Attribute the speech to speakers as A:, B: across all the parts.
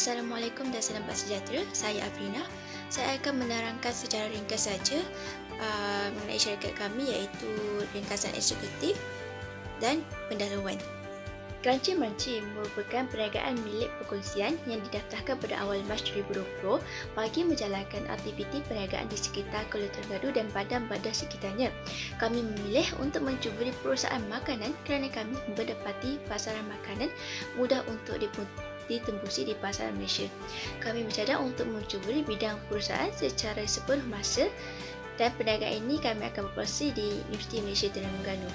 A: Assalamualaikum dan salam sejahtera. Saya Afrina. Saya akan menerangkan secara ringkas saja mengenai syarikat kami, iaitu ringkasan eksekutif dan pendahuluan. Crunchy Munchy merupakan perniagaan milik perkongsian yang didaftarkan pada awal Mac 2020 bagi menjalankan aktiviti perniagaan di sekitar Kuala Terengganu dan badan-badan sekitarnya. Kami memilih untuk mencuburi perusahaan makanan kerana kami mendapati pasaran makanan mudah untuk ditembusi di pasaran Malaysia. Kami bercadang untuk mencuburi bidang perusahaan secara sepenuh masa dan perniagaan ini kami akan beroperasi di Universiti Malaysia Terengganu.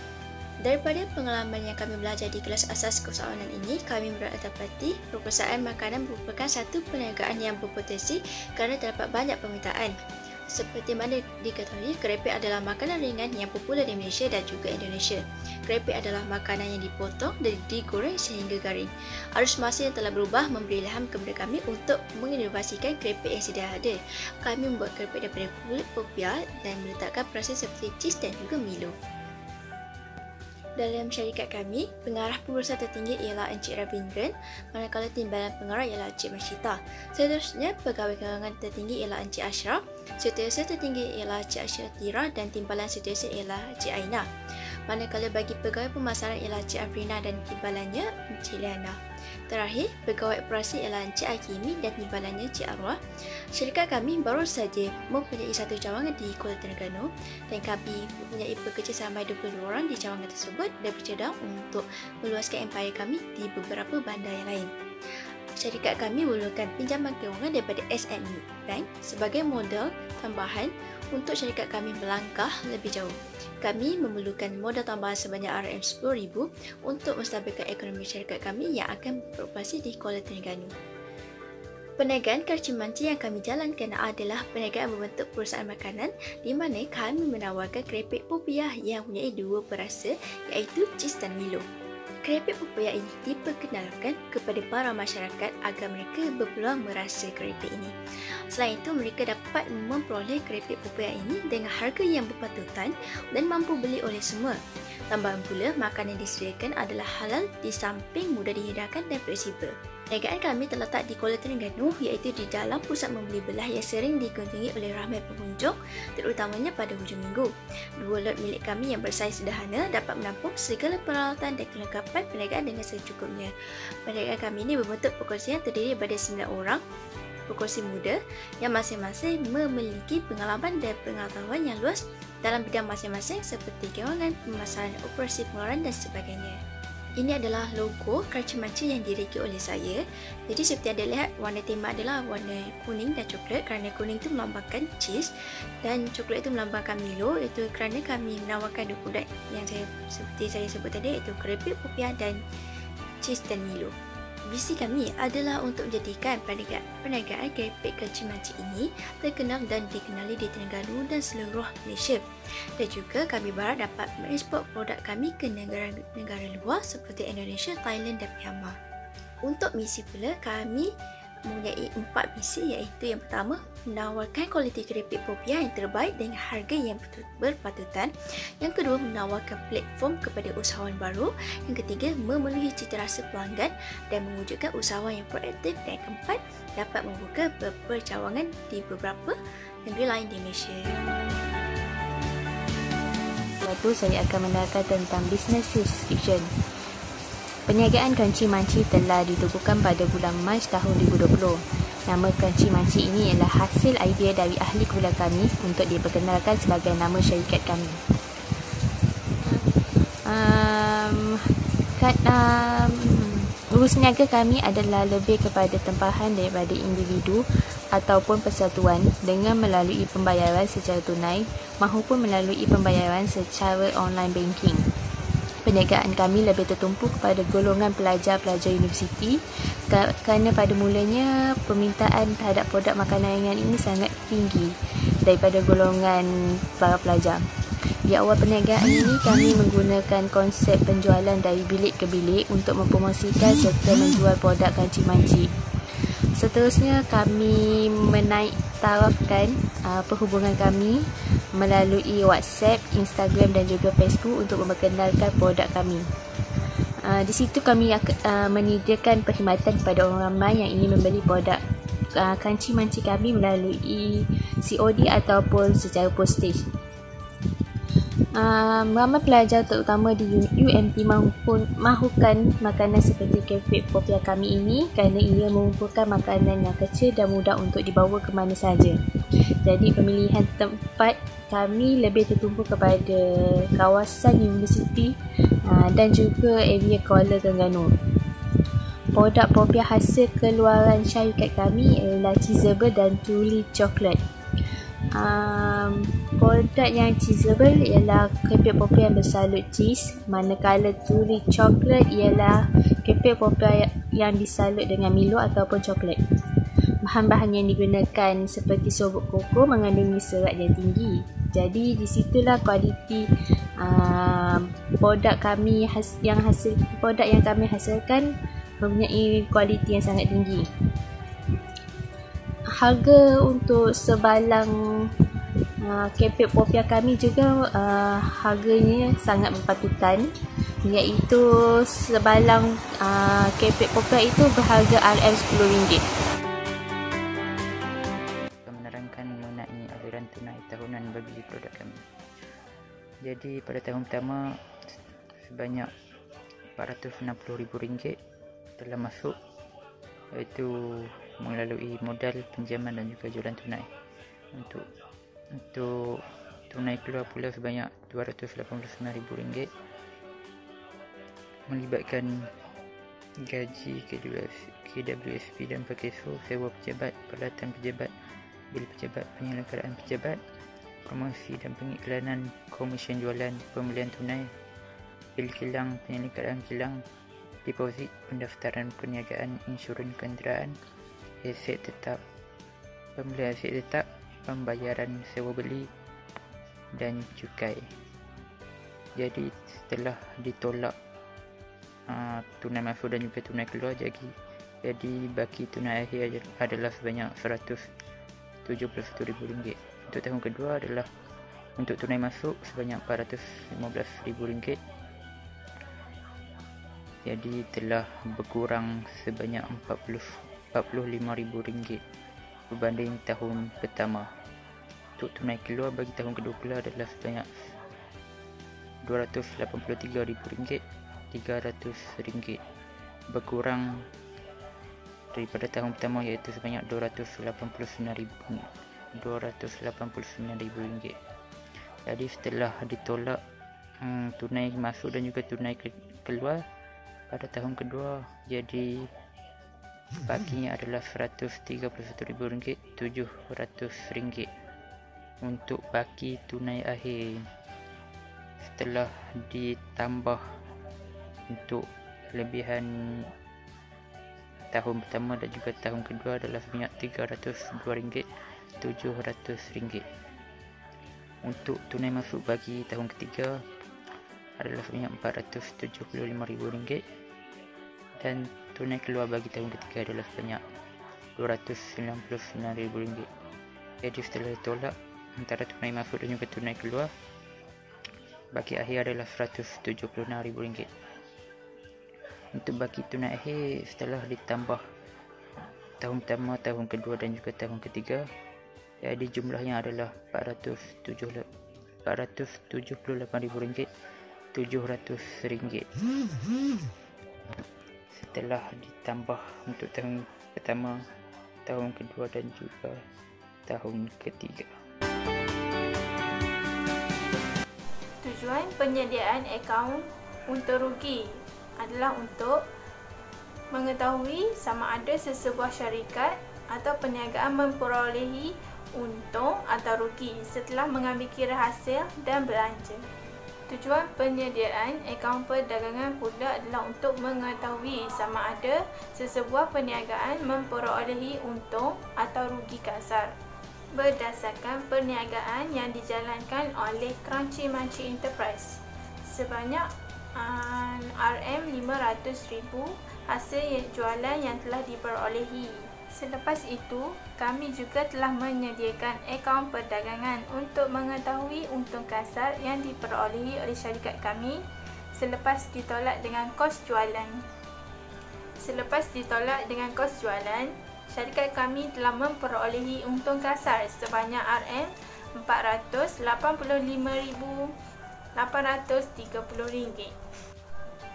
A: Daripada pengalaman yang kami belajar di kelas asas keusahawanan ini, kami mendapati perusahaan makanan merupakan satu perniagaan yang berpotensi kerana terdapat banyak permintaan. Seperti mana diketahui, keripik adalah makanan ringan yang popular di Malaysia dan juga Indonesia. Keripik adalah makanan yang dipotong dan digoreng sehingga garing. Arus masa yang telah berubah memberi ilham kepada kami untuk menginovasikan keripik yang sedia ada. Kami membuat keripik daripada kulit popia dan meletakkan perasa seperti cheese dan juga Milo. Dalam syarikat kami, pengarah pengurusan tertinggi ialah Encik Ravindran, manakala timbalan pengarah ialah Encik Mashita. Seterusnya, pegawai kewangan tertinggi ialah Encik Ashraf, setiausaha tertinggi ialah Encik Asyaratira dan timbalan setiausaha ialah Encik Aina. Manakala bagi pegawai pemasaran ialah Encik Afrina dan timbalannya Encik Liana. Terakhir, pegawai operasi ialah Encik Hakimi dan timbalannya Encik Arwah. Syarikat kami baru saja mempunyai satu cawangan di Kuala Terengganu dan kami mempunyai pekerja sampai 22 orang di cawangan tersebut dan bercadang untuk meluaskan empayar kami di beberapa bandar yang lain. Syarikat kami memerlukan pinjaman kewangan daripada SME Bank sebagai modal tambahan untuk syarikat kami melangkah lebih jauh. Kami memerlukan modal tambahan sebanyak RM10,000 untuk menstabilkan ekonomi syarikat kami yang akan beroperasi di Kuala Terengganu. Perniagaan Crunchy Munchy yang kami jalankan adalah perniagaan berbentuk perusahaan makanan di mana kami menawarkan keripik popia yang mempunyai dua perasa, iaitu cheese dan Milo. Keripik popia ini diperkenalkan kepada para masyarakat agar mereka berpeluang merasa keripik ini. Selain itu, mereka dapat memperoleh keripik popia ini dengan harga yang berpatutan dan mampu beli oleh semua. Tambahan pula, makanan yang disediakan adalah halal di samping mudah dihidangkan dan fleksibel. Perniagaan kami terletak di Kuala Terengganu, iaitu di dalam pusat membeli belah yang sering dikunjungi oleh ramai pengunjung, terutamanya pada hujung minggu. Dua lot milik kami yang bersaiz sederhana dapat menampung segala peralatan dan kelengkapan perniagaan dengan secukupnya. Perniagaan kami ini berbentuk perkongsian terdiri daripada 9 orang perkongsi muda yang masing-masing memiliki pengalaman dan pengetahuan yang luas dalam bidang masing-masing seperti kewangan, pemasaran, operasi pengeluaran dan sebagainya. Ini adalah logo Crunchy Munchy yang direka oleh saya. Jadi seperti anda lihat, warna tema adalah warna kuning dan coklat kerana kuning itu melambangkan cheese dan coklat itu melambangkan Milo, iaitu kerana kami menawarkan dua produk yang seperti saya sebut tadi, iaitu keripik popia dan cheese dan Milo. Visi kami adalah untuk menjadikan perniagaan keripik Crunchy Munchy ini terkenal dan dikenali di Terengganu dan seluruh Malaysia. Dan juga kami berharap dapat mengeksport produk kami ke negara luar seperti Indonesia, Thailand dan Myanmar. Untuk misi pula, kami mempunyai 4 misi, iaitu yang pertama, menawarkan kualiti keripik popia yang terbaik dengan harga yang berpatutan. Yang kedua, menawarkan platform kepada usahawan baru. Yang ketiga, memenuhi citarasa pelanggan dan mewujudkan usahawan yang proaktif. Dan keempat, dapat membuka beberapa cawangan di beberapa negeri lain di Malaysia.
B: Lepas tu saya akan menerangkan tentang business subscription. Perniagaan Crunchy Munchy telah ditubuhkan pada bulan Mac tahun 2020. Nama Crunchy Munchy ini ialah hasil idea dari ahli keluarga kami untuk diperkenalkan sebagai nama syarikat kami. Urus niaga kami adalah lebih kepada tempahan daripada individu ataupun persatuan dengan melalui pembayaran secara tunai maupun melalui pembayaran secara online banking. Perniagaan kami lebih tertumpu kepada golongan pelajar-pelajar universiti kerana pada mulanya permintaan terhadap produk makanan ringan ini sangat tinggi daripada golongan para pelajar. Di awal perniagaan ini kami menggunakan konsep penjualan dari bilik ke bilik untuk mempromosikan serta menjual produk Crunchy Munchy. Seterusnya kami menaik tarafkan perhubungan kami melalui WhatsApp, Instagram dan juga Facebook untuk memperkenalkan produk kami. Di situ kami menyediakan perkhidmatan kepada orang ramai yang ingin membeli produk kanci manci kami melalui COD ataupun secara postage. Ramai pelajar terutama di UMP mahukan makanan seperti kepek popiah kami ini kerana ia mengumpulkan makanan yang kecil dan mudah untuk dibawa ke mana sahaja. Jadi pemilihan tempat kami lebih tertumpu kepada kawasan universiti dan juga area Kuala Terengganu. Produk popiah hasil keluaran syarikat kami ialah cheeseable dan truly chocolate. Produk yang cheeseable ialah kepek popiah yang bersalut cheese, manakala truly chocolate ialah kepek popiah yang disalut dengan Milo ataupun coklat. Bahan-bahan yang digunakan seperti serbuk koko mengandungi serat yang tinggi. Jadi di situlah kualiti produk yang kami hasilkan mempunyai kualiti yang sangat tinggi. Harga untuk sebalang kepek popiah kami juga harganya sangat berpatutan, iaitu sebalang kepek popiah itu berharga RM10.
C: Menerangkan mengenai aliran tunai tahunan bagi produk kami. Jadi pada tahun pertama sebanyak RM460,000 telah masuk, iaitu melalui modal pinjaman dan juga jualan tunai. Untuk tunai keluar pula sebanyak RM289,000 melibatkan gaji KWSP dan PKSO, sewa pejabat, peralatan pejabat, bil pejabat, penyelenggaraan pejabat, promosi dan pengiklanan, komisen jualan, pembelian tunai, bil kilang, penyelenggaraan kilang, deposit, pendaftaran perniagaan, insurans kenderaan, aset tetap, pembelian aset tetap, pembayaran sewa beli dan cukai. Jadi setelah ditolak tunai masuk dan juga tunai keluar, jadi baki tunai akhir adalah sebanyak RM171,000. Untuk tahun kedua adalah untuk tunai masuk sebanyak RM415,000. Jadi telah berkurang sebanyak RM45,000 berbanding tahun pertama. Untuk tunai keluar bagi tahun kedua pula adalah sebanyak RM283,300, berkurang daripada tahun pertama iaitu sebanyak RM289,000. Jadi setelah ditolak tunai masuk dan juga tunai keluar pada tahun kedua, jadi bakinya adalah RM131,700 untuk baki tunai akhir. Setelah ditambah untuk lebihan tahun pertama dan juga tahun kedua adalah sebanyak RM302,700. Untuk tunai masuk bagi tahun ketiga adalah sebanyak RM475,000 dan tunai keluar bagi tahun ketiga adalah sebanyak RM299,000. Jadi setelah ditolak antara tunai masuk dan juga tunai keluar, baki akhir adalah RM176,000. Untuk baki tunai akhir setelah ditambah tahun pertama, tahun kedua dan juga tahun ketiga, jadi jumlahnya adalah RM478,700. Setelah ditambah untuk tahun pertama, tahun kedua dan juga tahun ketiga.
A: Tujuan penyediaan akaun untung rugi adalah untuk mengetahui sama ada sesebuah syarikat atau perniagaan memperolehi untung atau rugi setelah mengambil kira hasil dan belanja. Tujuan penyediaan akaun perdagangan pula adalah untuk mengetahui sama ada sesebuah perniagaan memperolehi untung atau rugi kasar berdasarkan perniagaan yang dijalankan oleh Crunchy Munchy Enterprise sebanyak RM500,000 hasil jualan yang telah diperolehi. Selepas itu, kami juga telah menyediakan akaun perdagangan untuk mengetahui untung kasar yang diperolehi oleh syarikat kami
D: selepas ditolak dengan kos jualan. Selepas ditolak dengan kos jualan, syarikat kami telah memperolehi untung kasar sebanyak RM485,830.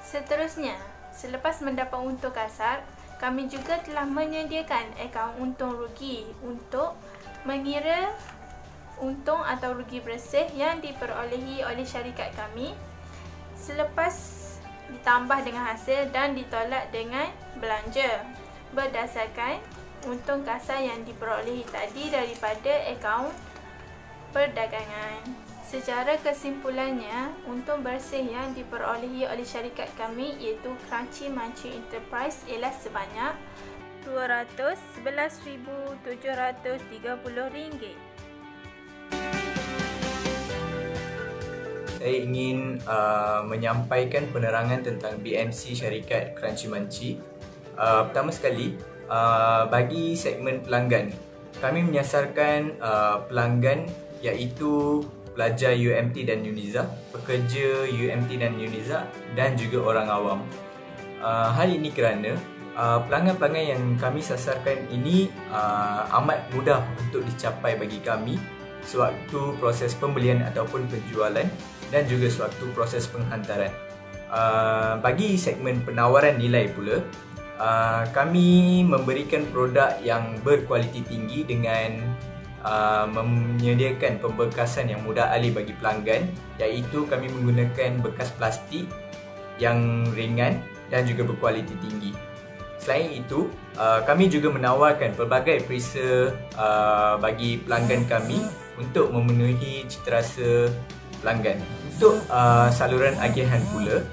D: Seterusnya, selepas mendapat untung kasar, kami juga telah menyediakan akaun untung rugi untuk mengira untung atau rugi bersih yang diperolehi oleh syarikat kami selepas ditambah dengan hasil dan ditolak dengan belanja berdasarkan untung kasar yang diperolehi tadi daripada akaun perdagangan. Secara kesimpulannya, untung bersih yang diperolehi oleh syarikat kami iaitu Crunchy Munchy Enterprise ialah sebanyak RM211,730.
E: Saya ingin menyampaikan penerangan tentang BMC syarikat Crunchy Munchy. Pertama sekali, bagi segmen pelanggan, kami menyasarkan pelanggan iaitu pelajar UMT dan UNIZA, pekerja UMT dan UNIZA dan juga orang awam. Hal ini kerana pelanggan-pelanggan yang kami sasarkan ini amat mudah untuk dicapai bagi kami sewaktu proses pembelian ataupun penjualan dan juga sewaktu proses penghantaran. Bagi segmen penawaran nilai pula, kami memberikan produk yang berkualiti tinggi dengan menyediakan pembekasan yang mudah alih bagi pelanggan, iaitu kami menggunakan bekas plastik yang ringan dan juga berkualiti tinggi. Selain itu, kami juga menawarkan pelbagai perisa bagi pelanggan kami untuk memenuhi citarasa pelanggan. Untuk saluran agihan pula,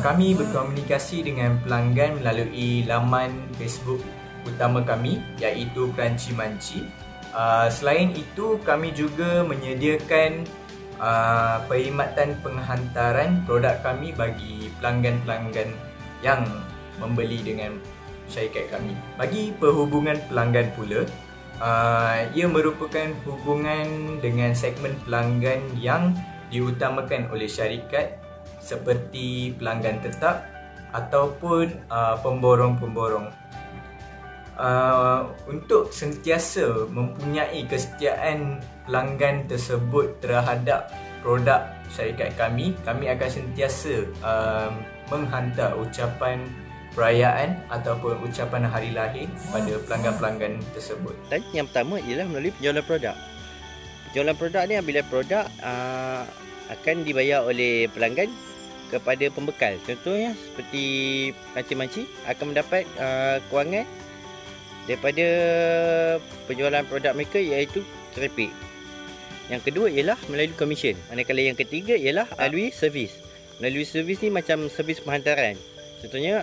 E: kami berkomunikasi dengan pelanggan melalui laman Facebook utama kami iaitu Crunchy Munchy. Selain itu, kami juga menyediakan perkhidmatan penghantaran produk kami bagi pelanggan-pelanggan yang membeli dengan syarikat kami. Bagi perhubungan pelanggan pula, ia merupakan hubungan dengan segmen pelanggan yang diutamakan oleh syarikat seperti pelanggan tetap ataupun pemborong-pemborong. Untuk sentiasa mempunyai kesetiaan pelanggan tersebut terhadap produk syarikat kami akan sentiasa menghantar ucapan perayaan ataupun ucapan hari lahir pada pelanggan-pelanggan tersebut.
F: Dan yang pertama ialah melalui penjualan produk. Penjualan produk ni apabila produk akan dibayar oleh pelanggan kepada pembekal. Contohnya seperti Crunchy Munchy akan mendapat kewangan daripada penjualan produk mereka iaitu traffic. Yang kedua ialah melalui komisen. Manakala yang ketiga ialah melalui servis. Melalui servis ni macam servis penghantaran. Contohnya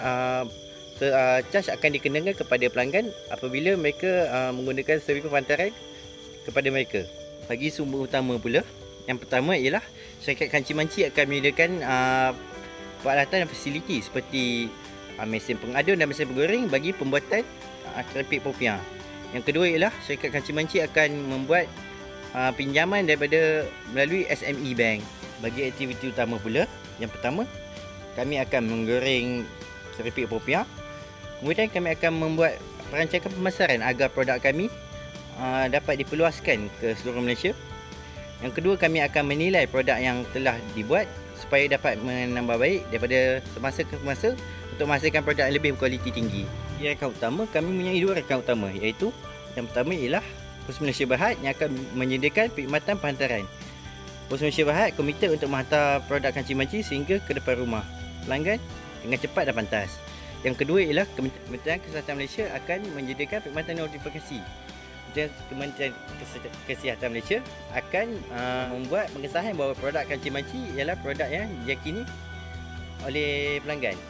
F: charge akan dikenakan kepada pelanggan apabila mereka menggunakan servis penghantaran kepada mereka. Bagi sumber utama pula, yang pertama ialah syarikat Crunchy Munchy akan menyediakan peralatan dan fasiliti seperti mesin pengadun dan mesin penggoreng bagi pembuatan keripik popiah. Yang kedua ialah syarikat Crunchy Munchy akan membuat pinjaman daripada melalui SME Bank. Bagi aktiviti utama pula, yang pertama kami akan menggoreng keripik popiah. Kemudian kami akan membuat perancangan pemasaran agar produk kami dapat diperluaskan ke seluruh Malaysia. Yang kedua, kami akan menilai produk yang telah dibuat supaya dapat menambah baik daripada semasa ke masa untuk menghasilkan produk yang lebih berkualiti tinggi. Di rekan utama, kami mempunyai dua rekan utama, iaitu yang pertama ialah Pos Malaysia Berhad yang akan menyediakan perkhidmatan penghantaran. Pos Malaysia Berhad komited untuk menghantar produk Crunchy Munchy sehingga ke depan rumah pelanggan dengan cepat dan pantas. Yang kedua ialah Kementerian Kesihatan Malaysia akan menyediakan perkhidmatan notifikasi. Kementerian Kesihatan Malaysia akan membuat pengesahan bahawa produk Crunchy Munchy ialah produk yang diyakini oleh pelanggan.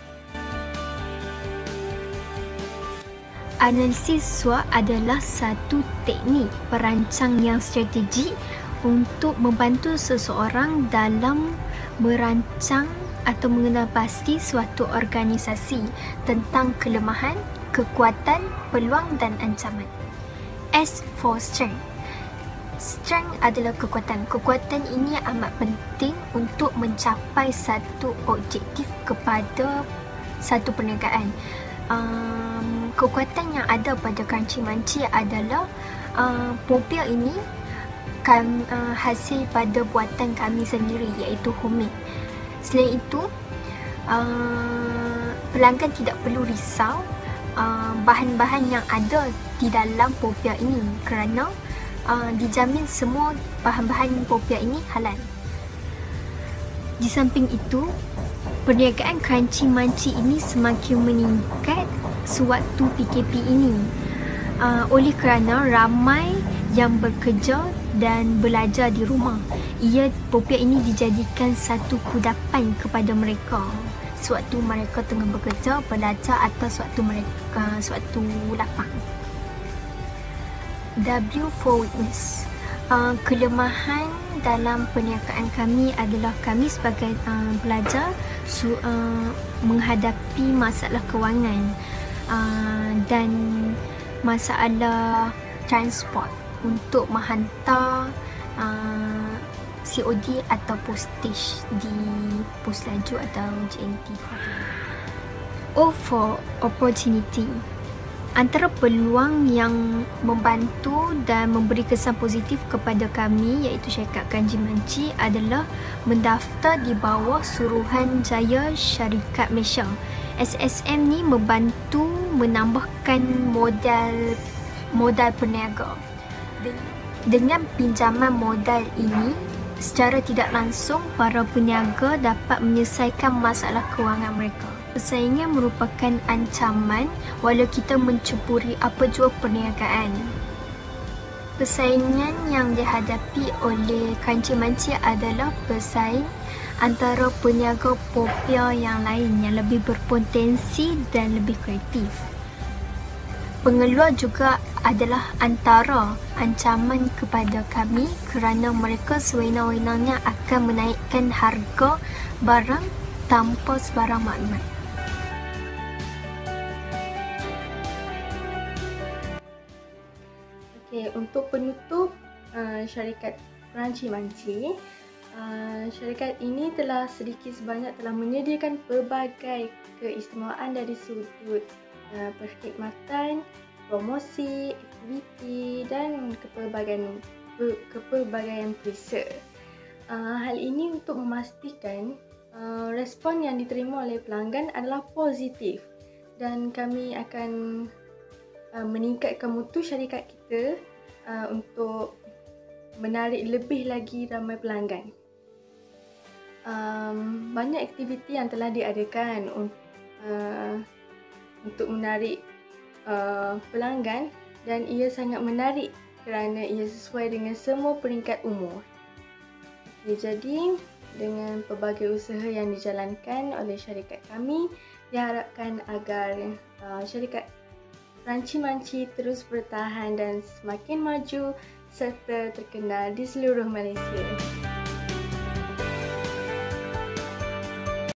G: Analisis SWOT adalah satu teknik perancang yang strategik untuk membantu seseorang dalam merancang atau mengenal pasti suatu organisasi tentang kelemahan, kekuatan, peluang dan ancaman. S for Strength. Strength adalah kekuatan. Kekuatan ini amat penting untuk mencapai satu objektif kepada satu perniagaan. Kekuatan yang ada pada Crunchy Munchy adalah popia ini hasil pada buatan kami sendiri, iaitu homemade. Selain itu, pelanggan tidak perlu risau bahan-bahan yang ada di dalam popia ini kerana dijamin semua bahan-bahan popia ini halal. Di samping itu, perniagaan Crunchy Munchy ini semakin meningkat sewaktu PKP ini oleh kerana ramai yang bekerja dan belajar di rumah. Popia ini dijadikan satu kudapan kepada mereka sewaktu mereka tengah bekerja, belajar atau sewaktu lapang. W for weakness. Kelemahan dalam perniagaan kami adalah kami sebagai pelajar menghadapi masalah kewangan dan masalah transport untuk menghantar COD atau postage di pos laju atau JNT. O for opportunity. Antara peluang yang membantu dan memberi kesan positif kepada kami, iaitu syarikat Crunchy Munchy, adalah mendaftar di bawah Suruhanjaya Syarikat Malaysia. SSM ni membantu menambahkan modal peniaga. Dengan pinjaman modal ini, secara tidak langsung para peniaga dapat menyelesaikan masalah kewangan mereka. Persaingan merupakan ancaman walau kita mencuburi apa jua perniagaan. Persaingan yang dihadapi oleh Crunchy Munchy adalah persaing antara peniaga popia yang lain yang lebih berpotensi dan lebih kreatif. Pengeluar juga adalah antara ancaman kepada kami kerana mereka sewenang-wenangnya akan menaikkan harga barang tanpa sebarang maklumat.
A: Untuk penutup syarikat Crunchy Munchy, syarikat ini telah sedikit sebanyak telah menyediakan pelbagai keistimewaan dari sudut perkhidmatan, promosi, aktiviti dan kepelbagaian perisa. Hal ini untuk memastikan respon yang diterima oleh pelanggan adalah positif dan kami akan meningkatkan mutu syarikat kita untuk menarik lebih lagi ramai pelanggan. Banyak aktiviti yang telah diadakan untuk menarik pelanggan dan ia sangat menarik kerana ia sesuai dengan semua peringkat umur. Jadi dengan pelbagai usaha yang dijalankan oleh syarikat kami, diharapkan agar syarikat Crunchy Munchy terus bertahan dan semakin maju serta terkenal di seluruh Malaysia.